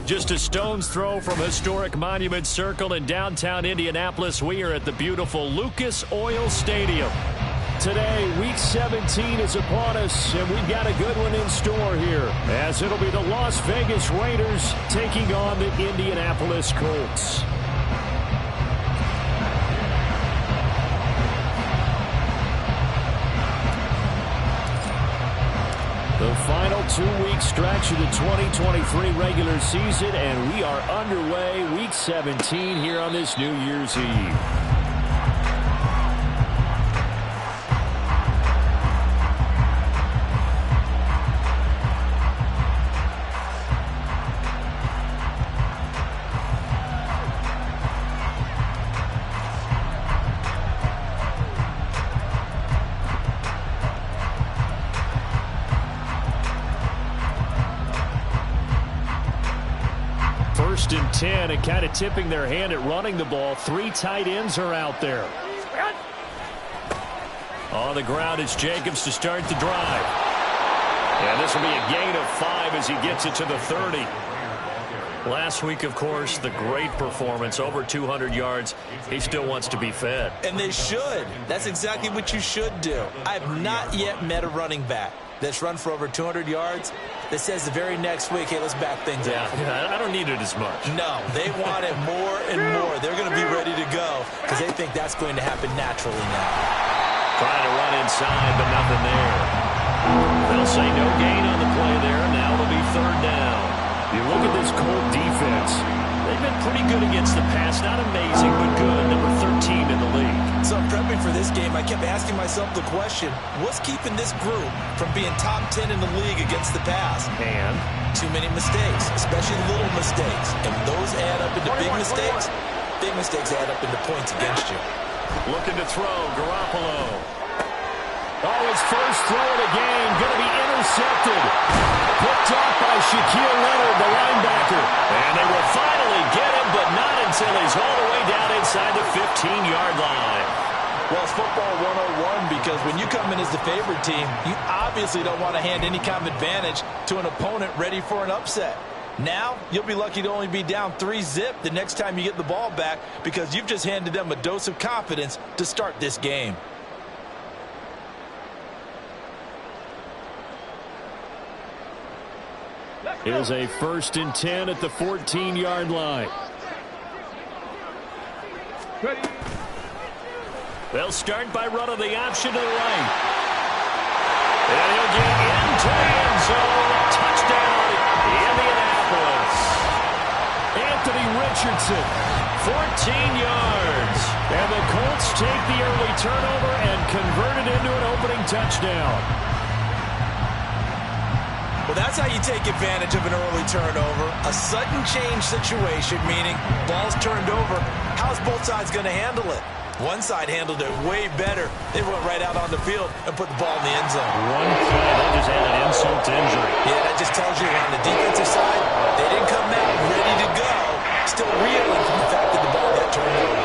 Just a stone's throw from historic Monument Circle in downtown Indianapolis. We are at the beautiful Lucas Oil Stadium. Today, Week 17 is upon us, and we've got a good one in store here, as it'll be the Las Vegas Raiders taking on the Indianapolis Colts. The final 2-week stretch of the 2023 regular season, and we are underway Week 17 here on this New Year's Eve. First and 10, and kind of tipping their hand at running the ball. 3 tight ends are out there. On the ground, it's Jacobs to start the drive. And this will be a gain of 5 as he gets it to the 30. Last week, of course, the great performance, over 200 yards. He still wants to be fed. And they should. That's exactly what you should do. I've not yet met a running back that's run for over 200 yards that says the very next week, hey, let's back things up. Yeah, I don't need it as much. No, they want it more and more. They're going to be ready to go because they think that's going to happen naturally now. Trying to run inside, but nothing there. They'll say no gain on the play there. Now it'll be 3rd down. You look at this Colt defense. They've been pretty good against the pass. Not amazing, but good. Number 13 in the league. So prepping for this game, I kept asking myself the question, what's keeping this group from being top 10 in the league against the pass? And? Too many mistakes, especially little mistakes. And when those add up into big mistakes add up into points against you. Looking to throw, Garoppolo. Oh, his first throw of the game, going to be intercepted. Picked off by Shaquille Leonard, the linebacker. And they will finally get him, but not until he's all the way down inside the 15-yard line. Well, it's football 101 because when you come in as the favorite team, you obviously don't want to hand any kind of advantage to an opponent ready for an upset. Now, you'll be lucky to only be down 3-zip the next time you get the ball back because you've just handed them a dose of confidence to start this game. It is a 1st and 10 at the 14-yard line. Ready. They'll start by running the option to the right. And he'll get into the end zone. Touchdown, Indianapolis. Anthony Richardson, 14 yards. And the Colts take the early turnover and convert it into an opening touchdown. Well, that's how you take advantage of an early turnover. A sudden change situation, meaning ball's turned over. How's both sides going to handle it? One side handled it way better. They went right out on the field and put the ball in the end zone. One play, they just had an insult to injury. Yeah, that just tells you on the defensive side, they didn't come out ready to go. Still reeling from the fact that the ball got turned over.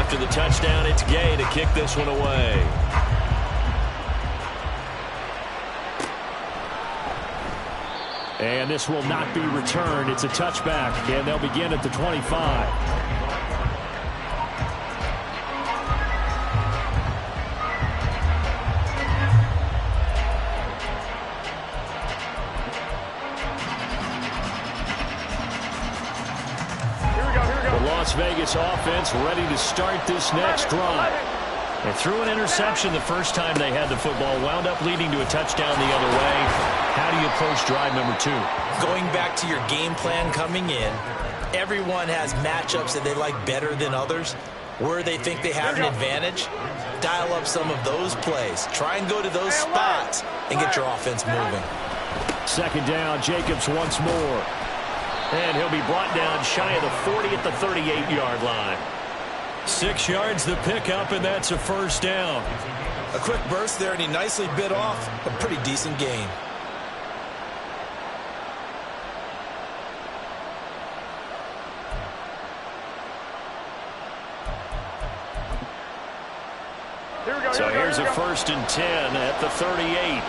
After the touchdown, it's Gay to kick this one away. And this will not be returned. It's a touchback, and they'll begin at the 25. Las Vegas offense ready to start this next drive. They threw an interception the first time they had the football, wound up leading to a touchdown the other way. How do you approach drive number 2? Going back to your game plan coming in, everyone has matchups that they like better than others. Where they think they have an advantage, dial up some of those plays. Try and go to those spots and get your offense moving. Second down, Jacobs once more. And he'll be brought down shy of the 40 at the 38-yard line. 6 yards the pickup, and that's a first down. A quick burst there, and he nicely bit off a pretty decent gain. So here's a 1st and 10 at the 38.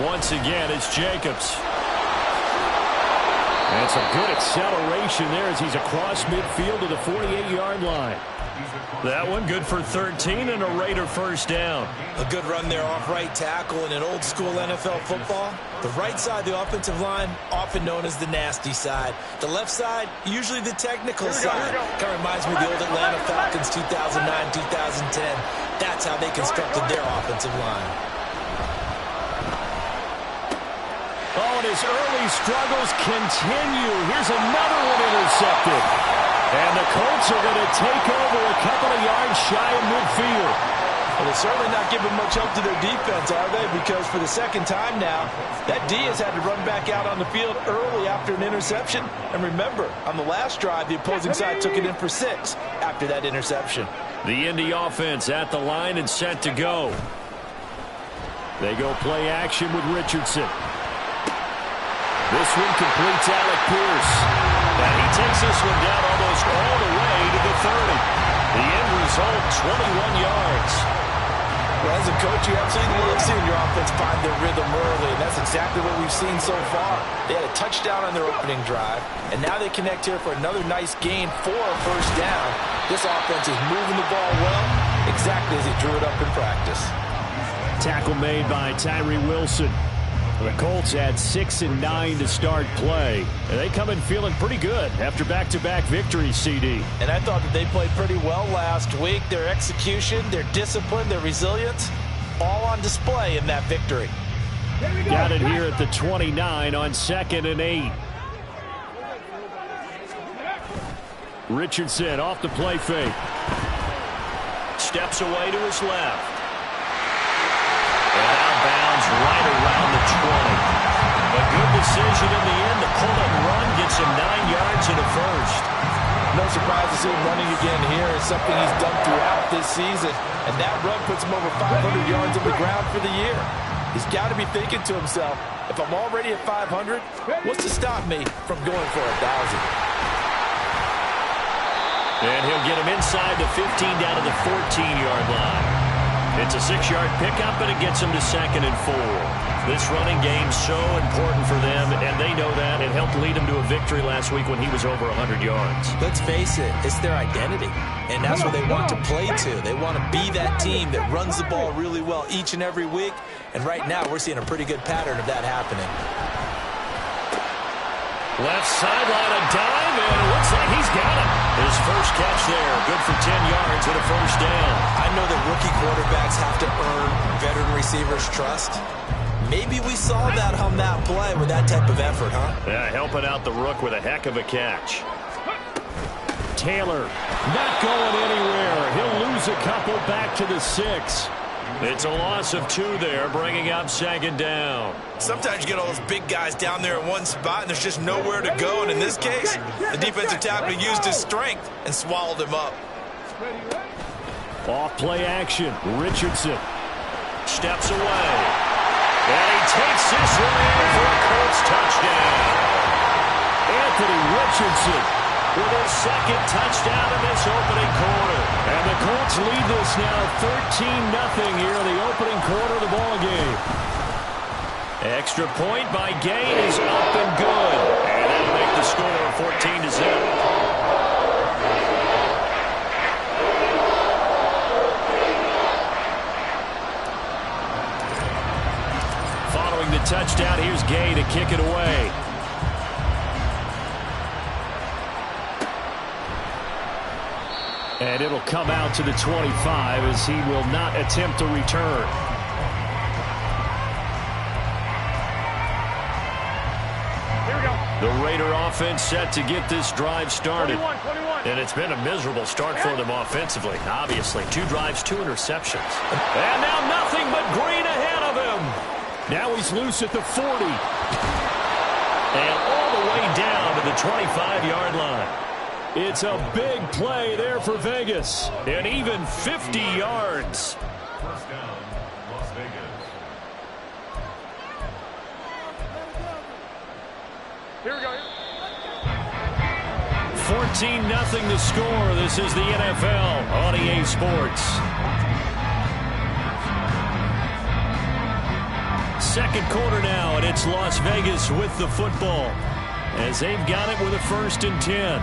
Once again, it's Jacobs. And some good acceleration there as he's across midfield to the 48-yard line. That one good for 13 and a Raider first down. A good run there off right tackle in an old school NFL football. The right side of the offensive line, often known as the nasty side. The left side, usually the technical side. Kind of reminds me of the old Atlanta Falcons 2009-2010. That's how they constructed their offensive line. Oh, and his early struggles continue. Here's another one intercepted. And the Colts are going to take over a couple of yards shy of midfield. Well, they're certainly not giving much help to their defense, are they? Because for the second time now, that D has had to run back out on the field early after an interception. And remember, on the last drive, the opposing side took it in for 6 after that interception. The Indy offense at the line and set to go. They go play action with Richardson. This one completes Alec Pierce. And he takes this one down almost all the way to the 30. The end result, 21 yards. Well, as a coach, you absolutely love seeing your offense find their rhythm early, and that's exactly what we've seen so far. They had a touchdown on their opening drive, and now they connect here for another nice gain for a first down. This offense is moving the ball well, exactly as he drew it up in practice. Tackle made by Tyree Wilson. The Colts had 6 and 9 to start play. And they come in feeling pretty good after back-to-back victories, CD. And I thought that they played pretty well last week. Their execution, their discipline, their resilience, all on display in that victory. Got it here at the 29 on 2nd and 8. Richardson off the play fake. Steps away to his left. And outbounds right around the 20. A good decision in the end to pull it and run, gets him 9 yards and a first. No surprise to see him running again here. It's something he's done throughout this season. And that run puts him over 500 yards on the ground for the year. He's got to be thinking to himself, if I'm already at 500, what's to stop me from going for 1,000? And he'll get him inside the 15 down to the 14-yard line. It's a 6-yard pickup, and it gets him to 2nd and 4. This running game's so important for them, and they know that. It helped lead them to a victory last week when he was over 100 yards. Let's face it, it's their identity, and that's what they want to play to. They want to be that team that runs the ball really well each and every week, and right now we're seeing a pretty good pattern of that happening. Left sideline, a dive, and it looks like he's got it. His first catch there, good for 10 yards and a first down. I know that rookie quarterbacks have to earn veteran receivers' trust. Maybe we saw that on that play with that type of effort, huh? Yeah, helping out the rook with a heck of a catch. Taylor not going anywhere. He'll lose a couple back to the 6. It's a loss of 2 there, bringing up 2nd down. Sometimes you get all those big guys down there in one spot, and there's just nowhere to go. And in this case, the defensive tackle used his strength and swallowed him up. Off play action. Richardson steps away. And he takes this one in for a Colts touchdown. Anthony Richardson with his 2nd touchdown in this opening quarter. And the Colts lead this now 13-0 here in the opening quarter of the ball game. Extra point by Gain is up and good. And that'll make the score 14-0. Following the touchdown, here's Gay to kick it away. And it'll come out to the 25 as he will not attempt to return. Here we go. The Raider offense set to get this drive started. 21. And it's been a miserable start for them offensively. Obviously, 2 drives, 2 interceptions. And now nothing but green ahead of him. Now he's loose at the 40. And all the way down to the 25-yard line. It's a big play there for Vegas. And even 50 yards. First down, Las Vegas. Here we go. 14-0 the score. This is the NFL on EA Sports. Second quarter now, and it's Las Vegas with the football as they've got it with a 1st and 10.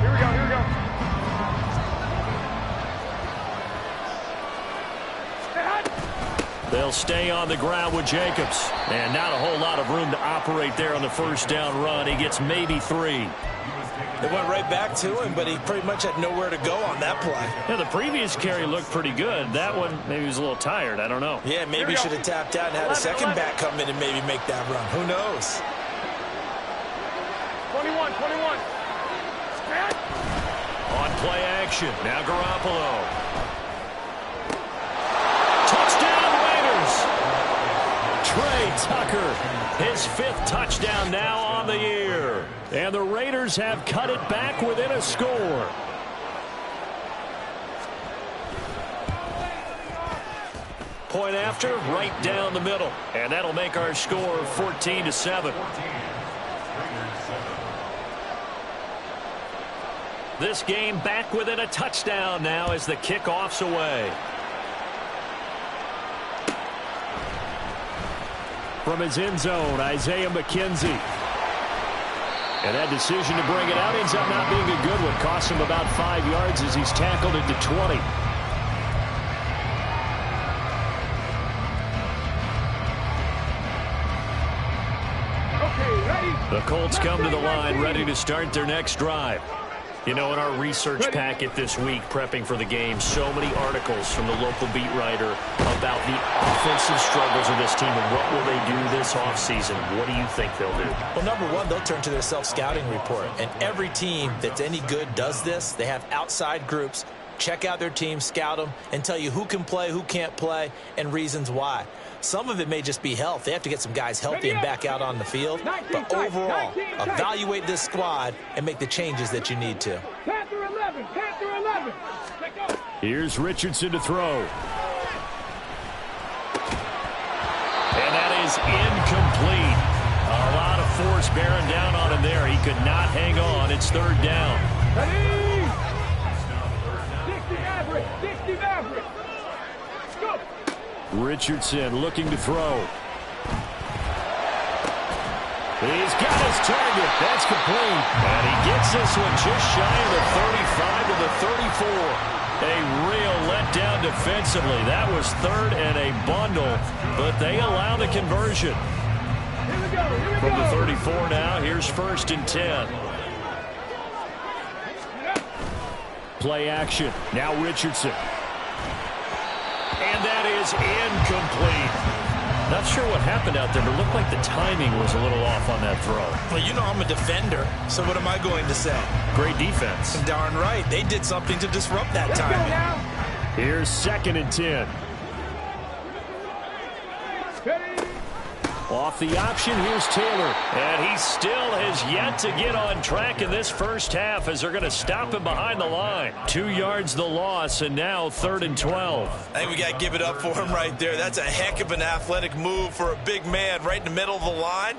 Here we go. They'll stay on the ground with Jacobs. And not a whole lot of room to operate there on the first down run. He gets maybe 3. It went right back to him, but he pretty much had nowhere to go on that play. Yeah, the previous carry looked pretty good. That one, maybe he was a little tired. I don't know. Yeah, maybe he should have tapped out and had a second back come in and maybe make that run. Who knows? 21. On play action, now Garoppolo. Touchdown Raiders! Trey Tucker, his 5th touchdown now on the year. And the Raiders have cut it back within a score. Point after, right down the middle. And that'll make our score 14-7. This game back within a touchdown now as the kickoff's away. From his end zone, Isaiah McKenzie. And that decision to bring it out ends up not being a good one. Costs him about 5 yards as he's tackled at the 20. Okay, ready? The Colts come to the line ready to start their next drive. You know, in our research packet this week, prepping for the game, so many articles from the local beat writer about the offensive struggles of this team and what will they do this offseason. What do you think they'll do? Well, number one, they'll turn to their self-scouting report. And every team that's any good does this. They have outside groups. Check out their team, scout them, and tell you who can play, who can't play, and reasons why. Some of it may just be health. They have to get some guys healthy and back out on the field. But overall, evaluate this squad and make the changes that you need to. Panther 11. Here's Richardson to throw. And that is incomplete. A lot of force bearing down on him there. He could not hang on. It's 3rd down. Ready? 60 average. Go. Richardson looking to throw. He's got his target. That's complete. And he gets this one just shy of the 35 to the 34. A real letdown defensively. That was 3rd and a bundle, but they allow the conversion. Here we go. From the 34 now, here's 1st and 10. Play action. Now Richardson. And that is incomplete. Not sure what happened out there, but it looked like the timing was a little off on that throw. Well, you know I'm a defender, so what am I going to say? Great defense. Darn right. They did something to disrupt that timing. Here's 2nd and 10. Off the option, here's Taylor. And he still has yet to get on track in this first half as they're going to stop him behind the line. 2 yards the loss, and now 3rd and 12. I think we got to give it up for him right there. That's a heck of an athletic move for a big man right in the middle of the line.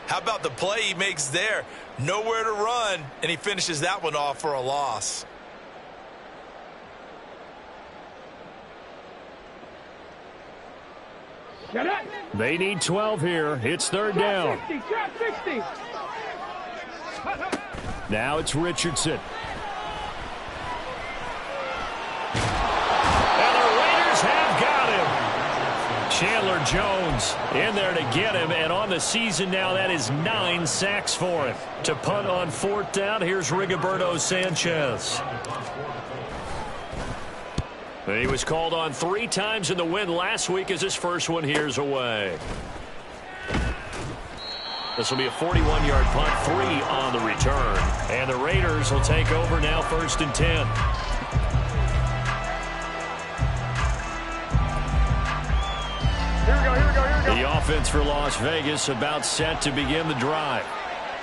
How about the play he makes there? Nowhere to run, and he finishes that one off for a loss. They need 12 here. It's 3rd down. 60. Now it's Richardson. And the Raiders have got him. Chandler Jones in there to get him, and on the season now, that is 9 sacks for him. To punt on 4th down, here's Rigoberto Sanchez. He was called on 3 times in the win last week as his first one here's away. This will be a 41-yard punt, 3 on the return. And the Raiders will take over now, 1st and 10. The offense for Las Vegas about set to begin the drive.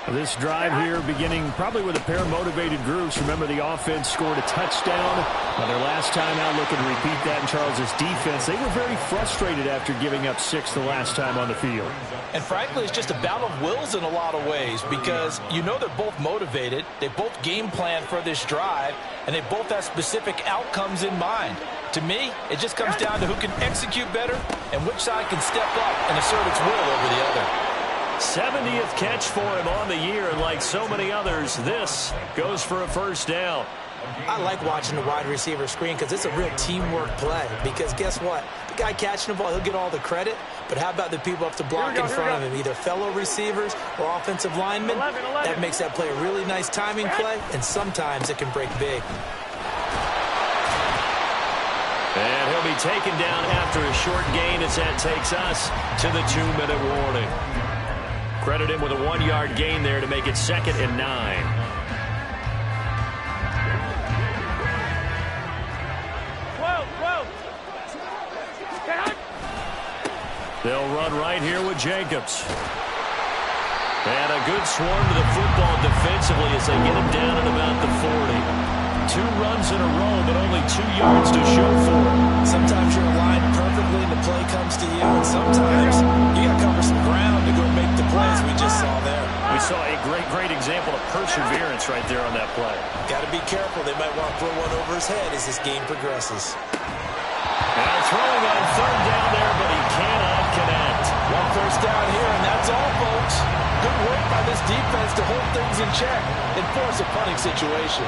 This drive here beginning probably with a pair of motivated groups. Remember, the offense scored a touchdown on their last time out, looking to repeat that in Charles' defense. They were very frustrated after giving up 6 the last time on the field. And frankly, it's just a battle of wills in a lot of ways because you know they're both motivated, they both game plan for this drive, and they both have specific outcomes in mind. To me, it just comes down to who can execute better and which side can step up and assert its will over the other. 70th catch for him on the year, and like so many others, this goes for a 1st down. I like watching the wide receiver screen because it's a real teamwork play. Because guess what? The guy catching the ball, he'll get all the credit. But how about the people up to block in front of him, either fellow receivers or offensive linemen? That makes that play a really nice timing play, and sometimes it can break big. And he'll be taken down after a short gain as that takes us to the 2-minute warning. Credit him with a 1-yard gain there to make it 2nd and 9. They'll run right here with Jacobs. And a good swarm to the football defensively as they get him down at about the 40. 2 runs in a row, but only 2 yards to show for it. Sometimes you're aligned perfectly and the play comes to you, and sometimes you got to cover some ground to go make the plays we just saw there. We saw a great example of perseverance right there on that play. Got to be careful. They might want to throw one over his head as this game progresses. Now throwing on 3rd down there, but he cannot connect. 1 first down here, and that's all, folks. Good work by this defense to hold things in check and force a punting situation.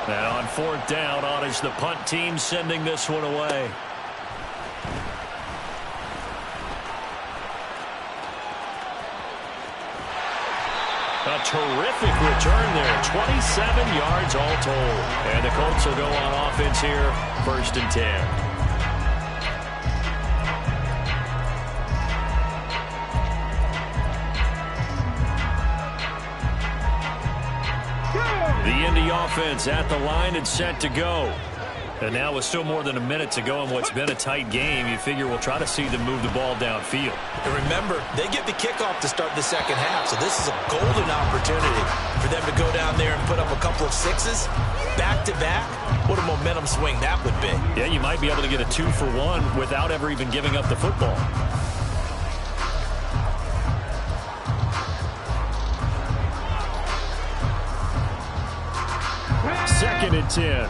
Now on 4th down, on is the punt team sending this one away. A terrific return there. 27 yards all told. And the Colts will go on offense here, 1st and 10. The Indy offense at the line and set to go. And now with still more than a minute to go in what's been a tight game, you figure we'll try to see them move the ball downfield. And remember, they get the kickoff to start the 2nd half, so this is a golden opportunity for them to go down there and put up a couple of 6s back-to-back. What a momentum swing that would be. Yeah, you might be able to get a 2-for-1 without ever even giving up the football. Second and 10.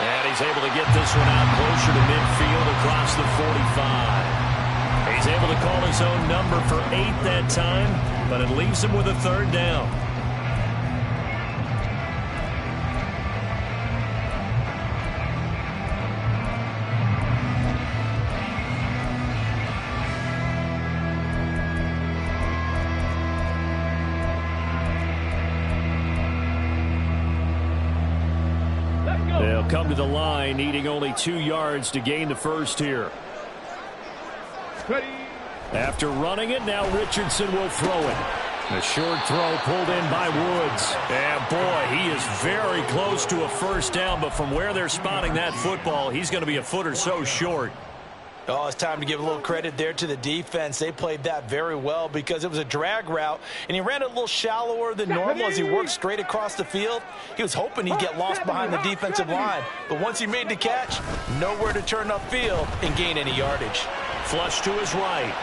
And he's able to get this one out closer to midfield across the 45. He's able to call his own number for 8 that time, but it leaves him with a 3rd down. They'll come to the line, needing only 2 yards to gain the 1st here. After running it, now Richardson will throw it. A short throw pulled in by Woods. And boy, he is very close to a 1st down, but from where they're spotting that football, he's going to be a foot or so short. Oh, it's time to give a little credit there to the defense. They played that very well because it was a drag route, and he ran it a little shallower than normal as he worked straight across the field. He was hoping he'd get lost behind the defensive line, but once he made the catch, nowhere to turn upfield and gain any yardage. Flush to his right.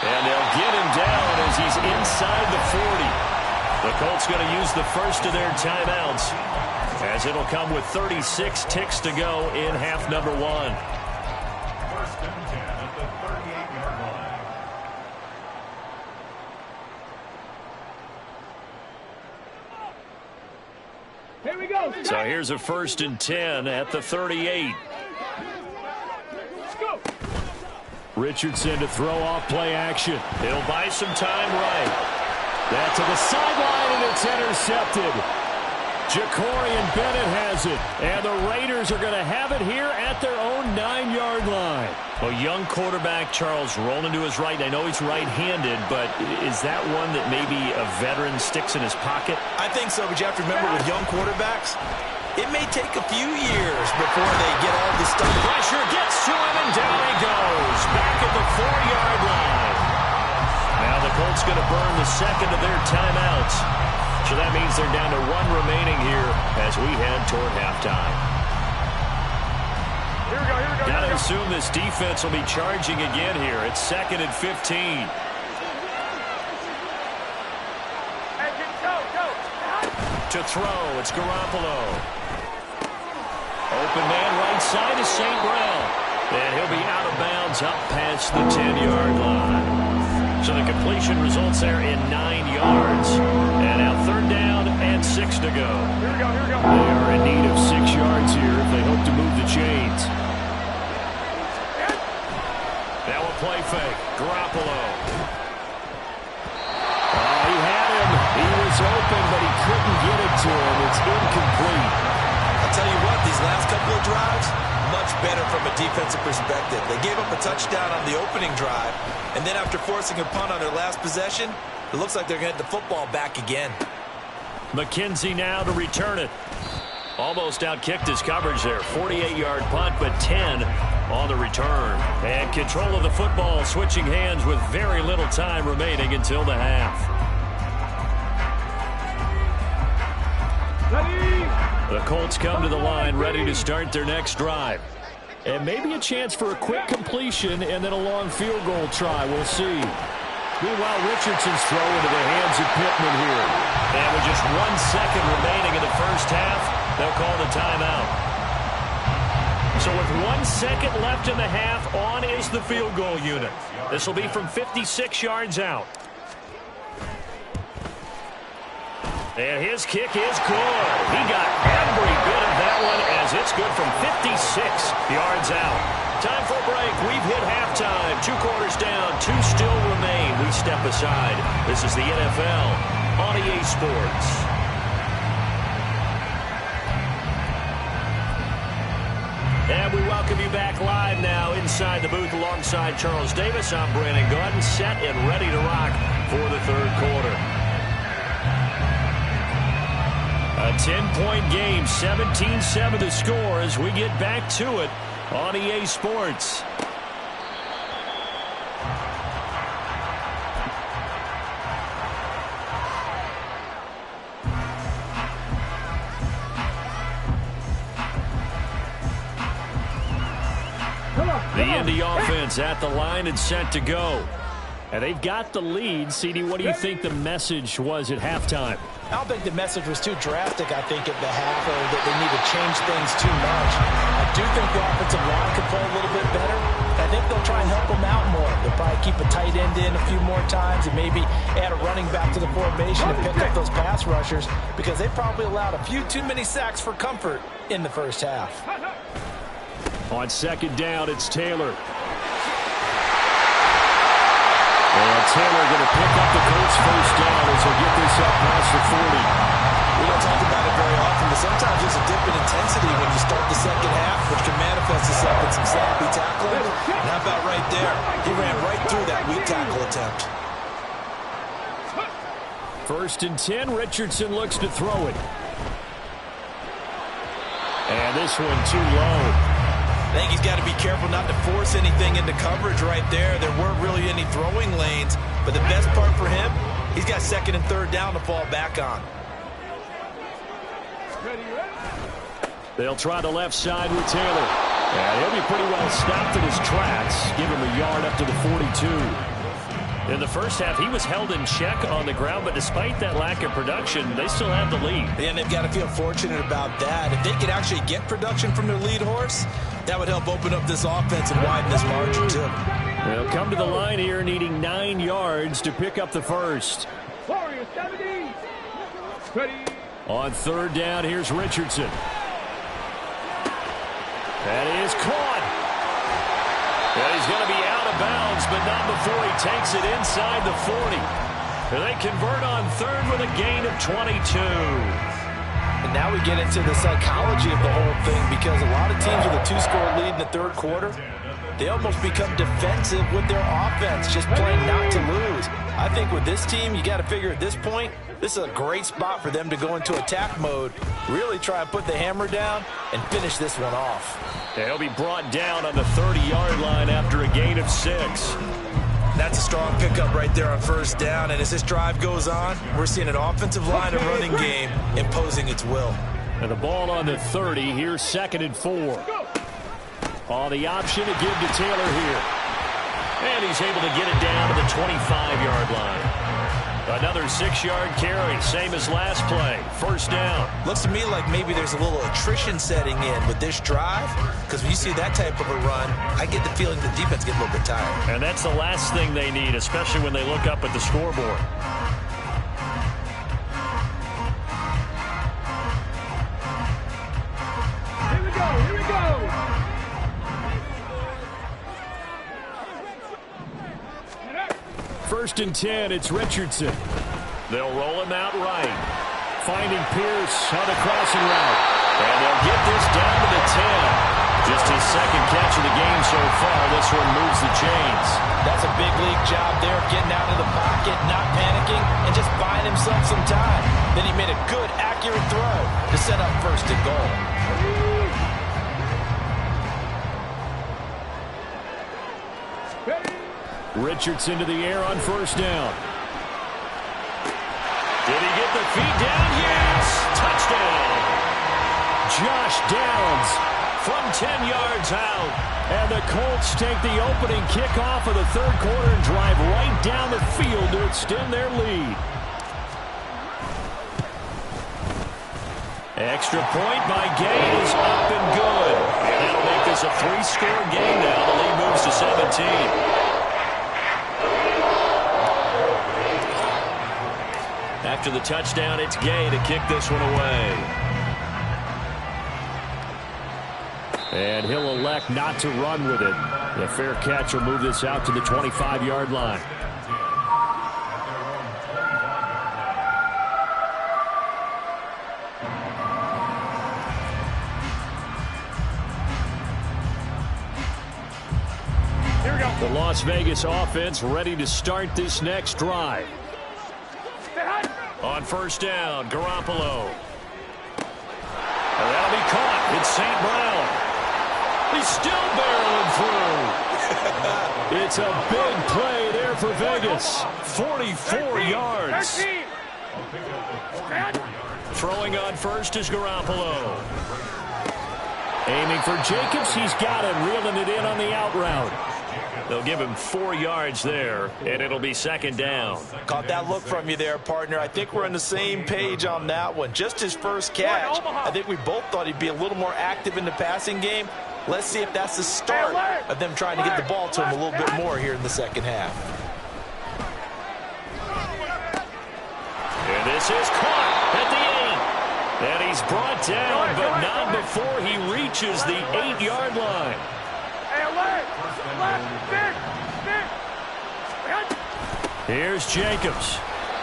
And they'll get him down as he's inside the 40. The Colts going to use the first of their timeouts, as it'll come with 36 ticks to go in half number 1. So here's a 1st and 10 at the 38. Let's go. Richardson to throw off play action. He'll buy some time right. That's to the sideline, and it's intercepted. Ja'Cory Bennett has it, and the Raiders are going to have it here at their own 9-yard line. Well, young quarterback Charles rolling to his right. I know he's right-handed, but is that one that maybe a veteran sticks in his pocket? I think so, but you have to remember with young quarterbacks, it may take a few years before they get all the stuff. Pressure gets to him, and down he goes. Back at the 4-yard line. Now the Colts going to burn the second of their timeouts. So that means they're down to 1 remaining here as we head toward halftime. Here we go. Got to assume this defense will be charging again here. It's 2nd and 15. Hey, go. To throw, it's Garoppolo. Open man right side is St. Brown. And he'll be out of bounds up past the 10-yard line. So the completion results there in 9 yards. And now 3rd down and 6 to go. Here we go. They are in need of 6 yards here if they hope to move the chains. Now a play fake. Garoppolo. He had him. He was open, but he couldn't get it to him. It's incomplete. I'll tell you what, these last couple of drives, much better from a defensive perspective. They gave up a touchdown on the opening drive, and then after forcing a punt on their last possession, it looks like they're going to get the football back again. McKenzie now to return it. Almost outkicked his coverage there. 48-yard punt, but 10 on the return. And control of the football switching hands with very little time remaining until the half. Ready. The Colts come to the line ready to start their next drive. And maybe a chance for a quick completion and then a long field goal try. We'll see. Meanwhile, Richardson's throw into the hands of Pittman here. And with just 1 second remaining in the first half, they'll call the timeout. So with 1 second left in the half, on is the field goal unit. This will be from 56 yards out. And his kick is good. He got every bit of that one as it's good from 56 yards out. Time for a break. We've hit halftime. 2 quarters down. 2 still remain. We step aside. This is the NFL on EA Sports. And we welcome you back live now inside the booth alongside Charles Davis. I'm Brandon Gaudin, set and ready to rock for the 3rd quarter. A 10-point game, 17-7 the score as we get back to it on EA Sports. The Indy offense at the line and set to go. And they've got the lead. CD, what do you think the message was at halftime? I don't think the message was too drastic, I think, at the half, or that they need to change things too much. I do think the offensive line could play a little bit better. I think they'll try and help them out more. They'll probably keep a tight end in a few more times and maybe add a running back to the formation and pick up those pass rushers because they probably allowed a few too many sacks for comfort in the first half. On 2nd down, it's Taylor. Well, Taylor going to pick up the Colts first down as he'll get this up past the 40. We don't talk about it very often, but sometimes there's a dip in intensity when you start the second half, which can manifest itself in some sloppy tackling. And how about right there? He ran right through that weak tackle attempt. 1st and 10, Richardson looks to throw it. And this one too low. I think he's got to be careful not to force anything into coverage right there. There weren't really any throwing lanes, but the best part for him, he's got 2nd and 3rd down to fall back on. They'll try the left side with Taylor. And he'll be pretty well stopped in his tracks. Give him a yard up to the 42. In the first half, he was held in check on the ground, but despite that lack of production, they still have the lead. And they've got to feel fortunate about that. If they could actually get production from their lead horse, that would help open up this offense and widen this margin, too. They'll come to the line here needing 9 yards to pick up the first. Warriors 70. Ready. On third down, here's Richardson. That is caught. And he's going to be out of bounds, but not before he takes it inside the 40. And they convert on third with a gain of 22. And now we get into the psychology of the whole thing, because a lot of teams with a 2-score lead in the third quarter, they almost become defensive with their offense, just playing not to lose. I think with this team, you got to figure at this point, this is a great spot for them to go into attack mode, really try and put the hammer down and finish this one off. He'll be brought down on the 30-yard line after a gain of 6. That's a strong pickup right there on first down, and as this drive goes on, we're seeing an offensive line and running game imposing its will. And the ball on the 30, here's 2nd and 4. On the option to give to Taylor here. And he's able to get it down to the 25-yard line. Another 6-yard carry, same as last play. First down. Looks to me like maybe there's a little attrition setting in with this drive, because when you see that type of a run, I get the feeling the defense gets a little bit tired. And that's the last thing they need, especially when they look up at the scoreboard. Here we go, here we go. First and 10, it's Richardson. They'll roll him out right. Finding Pierce on the crossing route. And they'll get this down to the 10. Just his second catch of the game so far. This one moves the chains. That's a big league job there, getting out of the pocket, not panicking, and just buying himself some time. Then he made a good, accurate throw to set up first and goal. Richardson to the air on first down. Did he get the feet down? Yes! Touchdown! Josh Downs from 10 yards out. And the Colts take the opening kickoff of the third quarter and drive right down the field to extend their lead. Extra point by Gay is up and good. And that'll make this a 3-score game now. The lead moves to 17. After the touchdown, it's Gay to kick this one away. And he'll elect not to run with it. The fair catch will move this out to the 25-yard line. Here we go. The Las Vegas offense ready to start this next drive. On first down, Garoppolo. And that'll be caught. It's St. Brown. He's still barreling through. It's a big play there for Vegas. 44 yards. Throwing on first is Garoppolo. Aiming for Jacobs. He's got him, reeling it in on the out route. They'll give him 4 yards there, and it'll be second down. Caught that look from you there, partner. I think we're on the same page on that one. Just his first catch. I think we both thought he'd be a little more active in the passing game. Let's see if that's the start of them trying to get the ball to him a little bit more here in the second half. And this is caught at the 8. And he's brought down, but not before he reaches the 8-yard line. Here's Jacobs.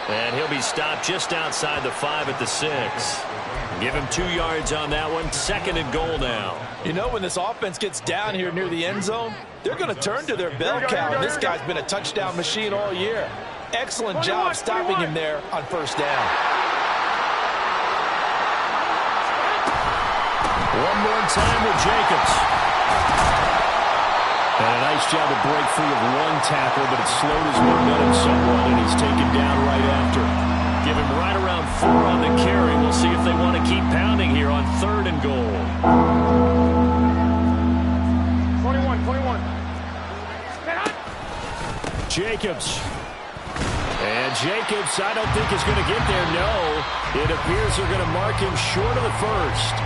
And he'll be stopped just outside the 5 at the 6. Give him 2 yards on that one. Second and goal now. You know, when this offense gets down here near the end zone, they're going to turn to their bell cow. And this guy's been a touchdown machine all year. Excellent job stopping him there on first down. One more time with Jacobs. And a nice job to break free of one tackle, but it slowed his momentum somewhat, and he's taken down right after. Give him right around 4 on the carry. We'll see if they want to keep pounding here on third and goal. 21. Jacobs. And Jacobs, I don't think is going to get there. No. It appears they're going to mark him short of the first.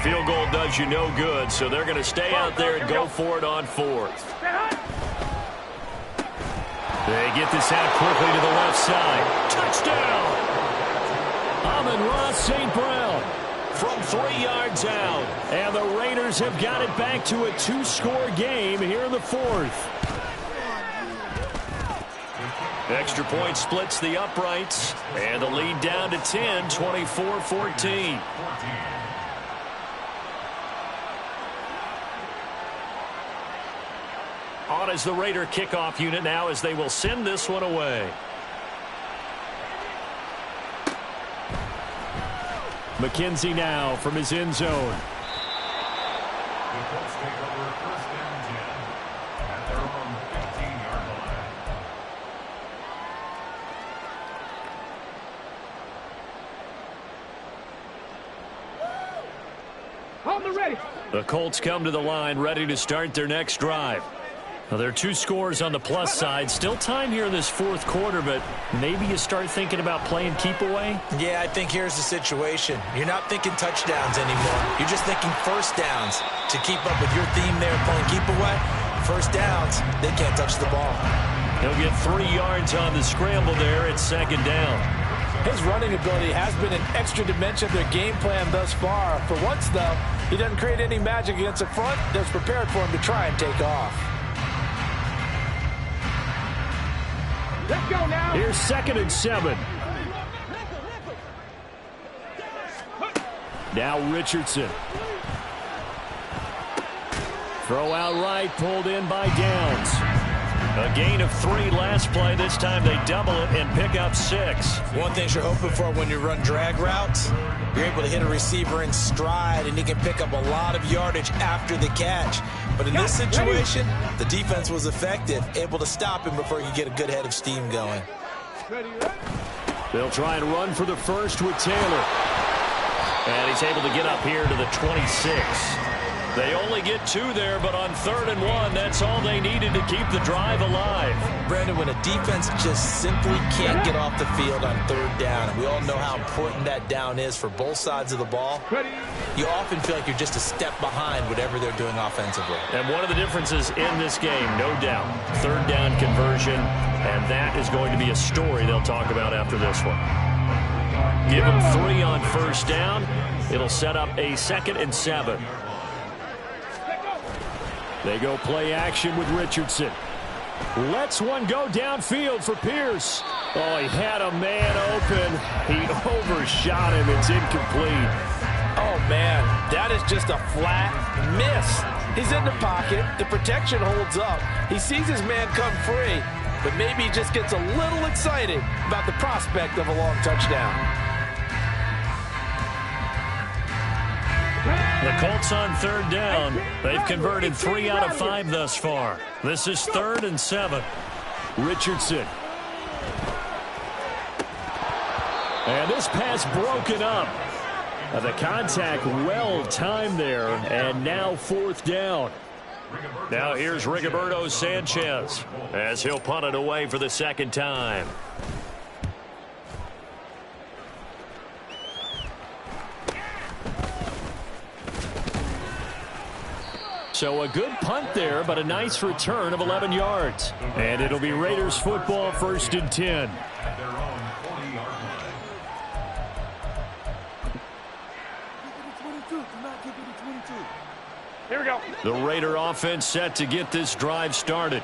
field goal does you no good, so they're going to stay out there and go for it on fourth. They get this out quickly to the left side. Touchdown! Amon-Ra St. Brown from 3 yards out. And the Raiders have got it back to a 2-score game here in the fourth. Extra point splits the uprights. And the lead down to 10, 24-14. On as the Raider kickoff unit now as they will send this one away. McKenzie now from his end zone. The Colts take over first and 10 at their own 15-yard line. Hold the ready. The Colts come to the line ready to start their next drive. Well, there are 2 scores on the plus side. Still time here in this fourth quarter, but maybe you start thinking about playing keep away? Yeah, I think here's the situation. You're not thinking touchdowns anymore. You're just thinking first downs. To keep up with your theme there, playing keep away, first downs, they can't touch the ball. He'll get 3 yards on the scramble there at second down. His running ability has been an extra dimension of their game plan thus far. For once, though, he doesn't create any magic against the front that's prepared for him to try and take off. Let's go now. Here's 2nd and 7. Now Richardson. Throw out right, pulled in by Downs. A gain of 3 last play. This time they double it and pick up 6. One thing you're hoping for when you run drag routes, you're able to hit a receiver in stride, and he can pick up a lot of yardage after the catch. But in this situation, the defense was effective, able to stop him before he could get a good head of steam going. They'll try and run for the first with Taylor. And he's able to get up here to the 26. They only get 2 there, but on 3rd and 1, that's all they needed to keep the drive alive. Brandon, when a defense just simply can't get off the field on 3rd down, and we all know how important that down is for both sides of the ball, you often feel like you're just a step behind whatever they're doing offensively. And one of the differences in this game, no doubt, 3rd down conversion, and that is going to be a story they'll talk about after this one. Give them 3 on 1st down. It'll set up a 2nd and 7. They go play action with Richardson. Lets one go downfield for Pierce. Oh, he had a man open. He overshot him. It's incomplete. Oh, man, that is just a flat miss. He's in the pocket. The protection holds up. He sees his man come free, but maybe he just gets a little excited about the prospect of a long touchdown. The Colts on 3rd down. They've converted 3 out of 5 thus far. This is 3rd and 7. Richardson. And this pass broken up. The contact well timed there, and now 4th down. Now here's Rigoberto Sanchez as he'll punt it away for the 2nd time. So a good punt there, but a nice return of 11 yards. And it'll be Raiders football, 1st and 10. At their own 40-yard line. Here we go. The Raider offense set to get this drive started.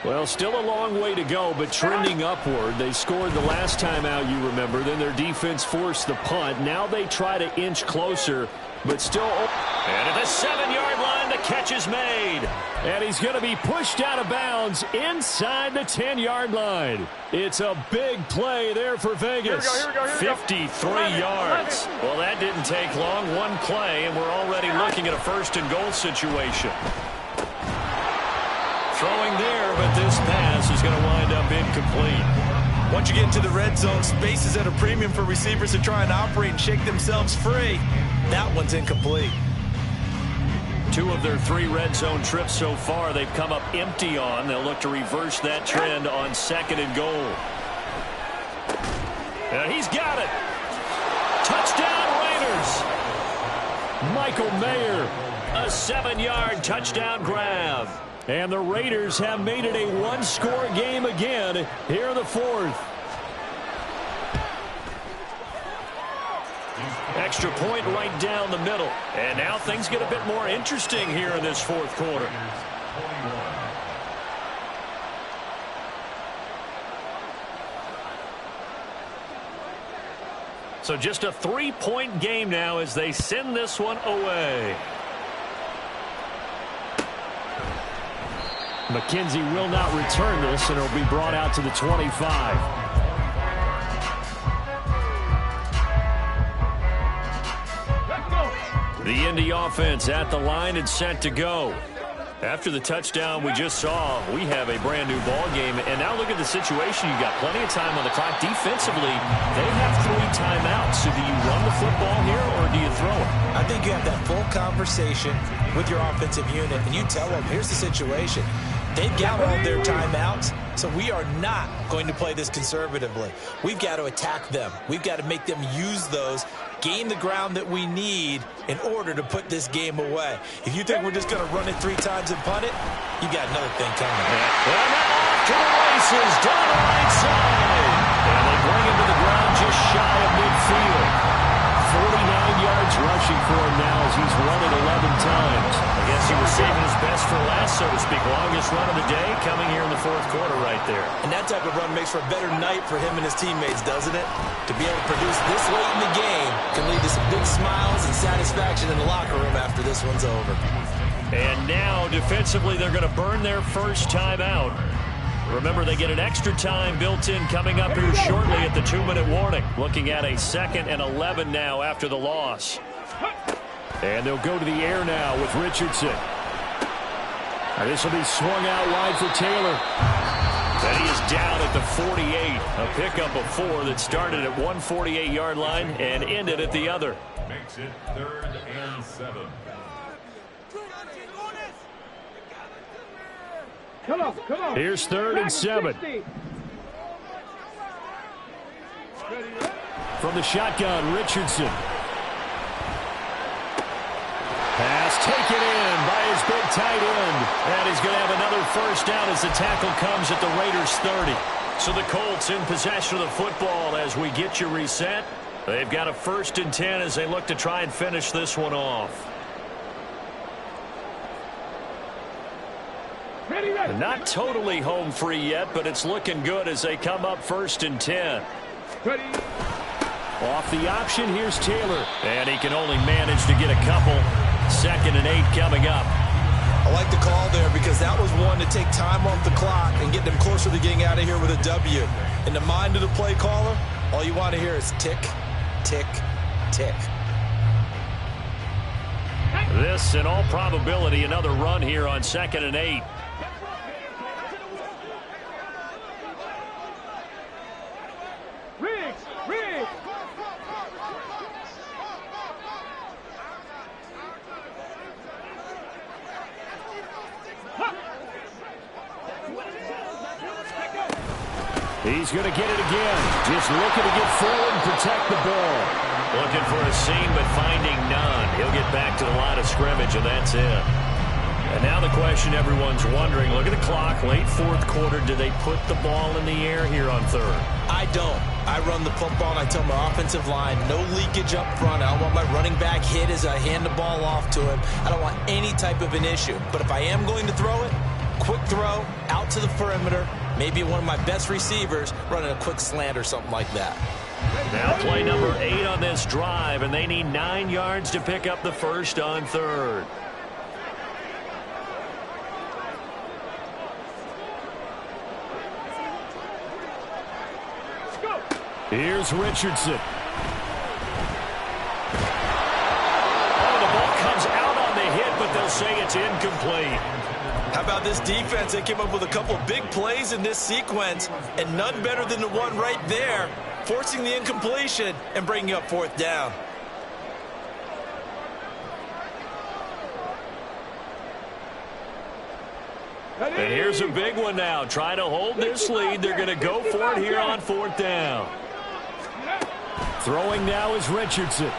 Well, still a long way to go, but trending upward. They scored the last time out, you remember. Then their defense forced the punt. Now they try to inch closer, but still. And at the 7-yard line, the catch is made. And he's going to be pushed out of bounds inside the 10-yard line. It's a big play there for Vegas. Here we go. 53 yards. Well, that didn't take long. One play, and we're already looking at a 1st and goal situation. Throwing there, but this pass is going to wind up incomplete. Once you get into the red zone, space is at a premium for receivers to try and operate and shake themselves free. That one's incomplete. 2 of their 3 red zone trips so far they've come up empty on. They'll look to reverse that trend on 2nd and goal. And he's got it. Touchdown, Raiders. Michael Mayer. A 7-yard touchdown grab. And the Raiders have made it a one-score game again here in the fourth. Extra point right down the middle. And now things get a bit more interesting here in this fourth quarter. So just a 3-point game now as they send this one away. McKenzie will not return this, and it'll be brought out to the 25. The Indy offense at the line and set to go. After the touchdown we just saw, we have a brand new ball game. And now look at the situation. You got plenty of time on the clock. Defensively, they have 3 timeouts. So do you run the football here or do you throw it? I think you have that full conversation with your offensive unit, and you tell them, here's the situation. They've got all their timeouts, so we are not going to play this conservatively. We've got to attack them. We've got to make them use those, gain the ground that we need in order to put this game away. If you think we're just going to run it 3 times and punt it, you got another thing coming. And now off to the races down the right side. And they bring him to the ground just shy of midfield. 49 yards rushing for him now as he's run it 11 times. I guess he was saving his best for last, so to speak. Longest run of the day coming here in the fourth quarter right there. And that type of run makes for a better night for him and his teammates, doesn't it? To be able to produce this late in the game can lead to some big smiles and satisfaction in the locker room after this one's over. And now, defensively, they're going to burn their first time out. Remember, they get an extra time built in coming up here shortly at the 2-minute warning. Looking at a 2nd and 11 now after the loss. And they'll go to the air now with Richardson. This will be swung out wide for Taylor. Then he is down at the 48. A pickup of 4 that started at 148-yard line and ended at the other. Makes it 3rd and 7. Come on. Here's 3rd and 7. From the shotgun, Richardson. Pass taken in by his big tight end. And he's going to have another first down as the tackle comes at the Raiders' 30. So the Colts in possession of the football as we get you reset. They've got a 1st and 10 as they look to try and finish this one off. Not totally home free yet, but it's looking good as they come up 1st and 10. Off the option, here's Taylor. And he can only manage to get a couple. 2nd and 8 coming up. I like the call there because that was one to take time off the clock and get them closer to getting out of here with a W. In the mind of the play caller, all you want to hear is tick, tick, tick. This, in all probability, another run here on 2nd and 8. Riggs. He's going to get it again. Just looking to get forward and protect the ball. Looking for a seam, but finding none. He'll get back to the line of scrimmage, and that's it. And now the question everyone's wondering, look at the clock, late fourth quarter, do they put the ball in the air here on 3rd? I don't. I run the football, and I tell my offensive line, no leakage up front. I don't want my running back hit as I hand the ball off to him. I don't want any type of an issue. But if I am going to throw it, quick throw, out to the perimeter, maybe one of my best receivers running a quick slant or something like that. Now play number 8 on this drive, and they need 9 yards to pick up the first on 3rd. Here's Richardson. Oh, the ball comes out on the hit, but they'll say it's incomplete. How about this defense? They came up with a couple big plays in this sequence, and none better than the one right there, forcing the incompletion and bringing up 4th down. And here's a big one now. Try to hold this lead. They're going to go for it here on 4th down. Throwing now is Richardson.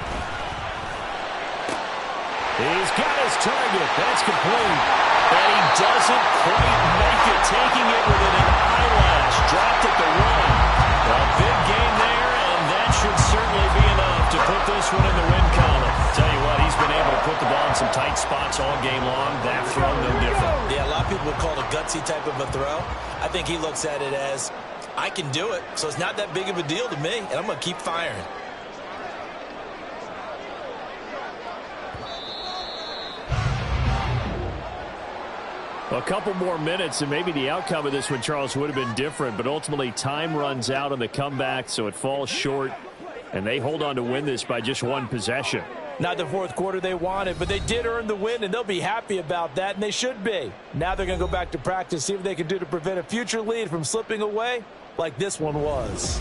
He's got his target. That's complete. And he doesn't quite make it, taking it within an eyelash. Dropped at the 1. A big game there, and that should certainly be enough to put this one in the win column. Tell you what, he's been able to put the ball in some tight spots all game long. That throw, no different. Yeah, a lot of people would call it a gutsy type of a throw. I think he looks at it as, I can do it, so it's not that big of a deal to me, and I'm going to keep firing. A couple more minutes, and maybe the outcome of this one, Charles, would have been different. But ultimately, time runs out on the comeback, so it falls short. And they hold on to win this by just one possession. Not the fourth quarter they wanted, but they did earn the win, and they'll be happy about that, and they should be. Now they're going to go back to practice, see what they can do to prevent a future lead from slipping away like this one was.